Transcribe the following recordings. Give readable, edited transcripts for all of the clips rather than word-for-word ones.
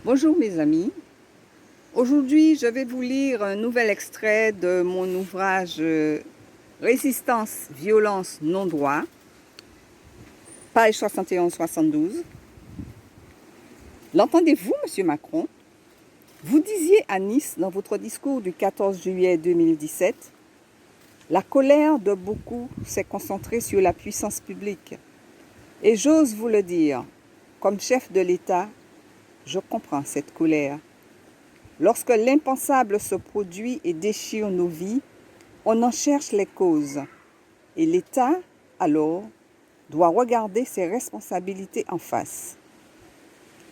Bonjour mes amis, aujourd'hui je vais vous lire un nouvel extrait de mon ouvrage Résistance, violence, non-droit, page 71-72. L'entendez-vous, Monsieur Macron? Vous disiez à Nice, dans votre discours du 14 juillet 2017, « La colère de beaucoup s'est concentrée sur la puissance publique. Et j'ose vous le dire, comme chef de l'État, je comprends cette colère. Lorsque l'impensable se produit et déchire nos vies, on en cherche les causes. Et l'État, alors, doit regarder ses responsabilités en face.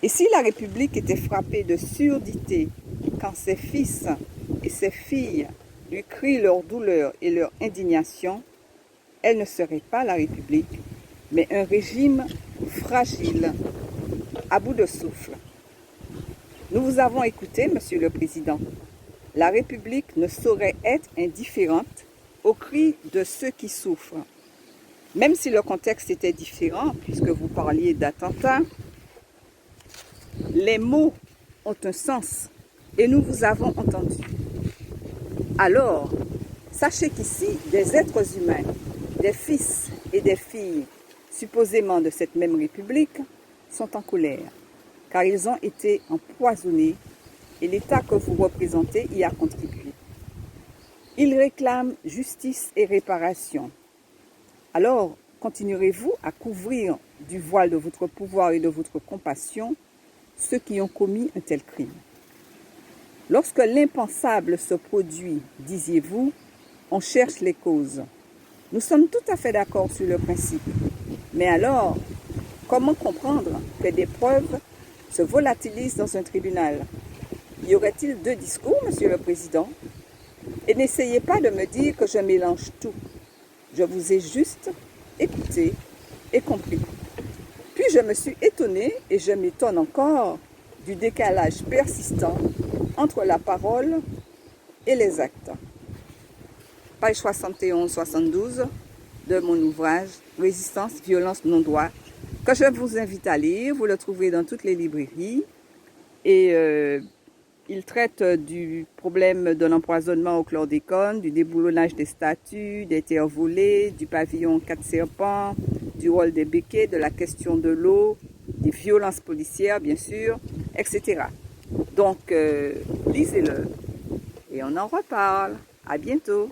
Et si la République était frappée de surdité quand ses fils et ses filles lui crient leur douleur et leur indignation, elle ne serait pas la République, mais un régime fragile, à bout de souffle. Nous vous avons écouté, Monsieur le Président. La République ne saurait être indifférente aux cris de ceux qui souffrent. Même si le contexte était différent, puisque vous parliez d'attentats, les mots ont un sens et nous vous avons entendu. Alors, sachez qu'ici, des êtres humains, des fils et des filles, supposément de cette même République, sont en colère, car ils ont été empoisonnés et l'État que vous représentez y a contribué. Ils réclament justice et réparation. Alors, continuerez-vous à couvrir du voile de votre pouvoir et de votre compassion ceux qui ont commis un tel crime? Lorsque l'impensable se produit, disiez-vous, on cherche les causes. Nous sommes tout à fait d'accord sur le principe. Mais alors, comment comprendre que des preuves se volatilisent dans un tribunal? Y aurait-il deux discours, Monsieur le Président? Et n'essayez pas de me dire que je mélange tout. Je vous ai juste écouté et compris. Puis je me suis étonnée, et je m'étonne encore, du décalage persistant entre la parole et les actes. Page 71-72 de mon ouvrage Résistance, violence, non-droit, que je vous invite à lire. Vous le trouverez dans toutes les librairies. Et il traite du problème de l'empoisonnement au chlordécone, du déboulonnage des statues, des terres volées, du pavillon 4 serpents, du rôle des béquets, de la question de l'eau, des violences policières, bien sûr, etc. Donc, lisez-le et on en reparle. À bientôt.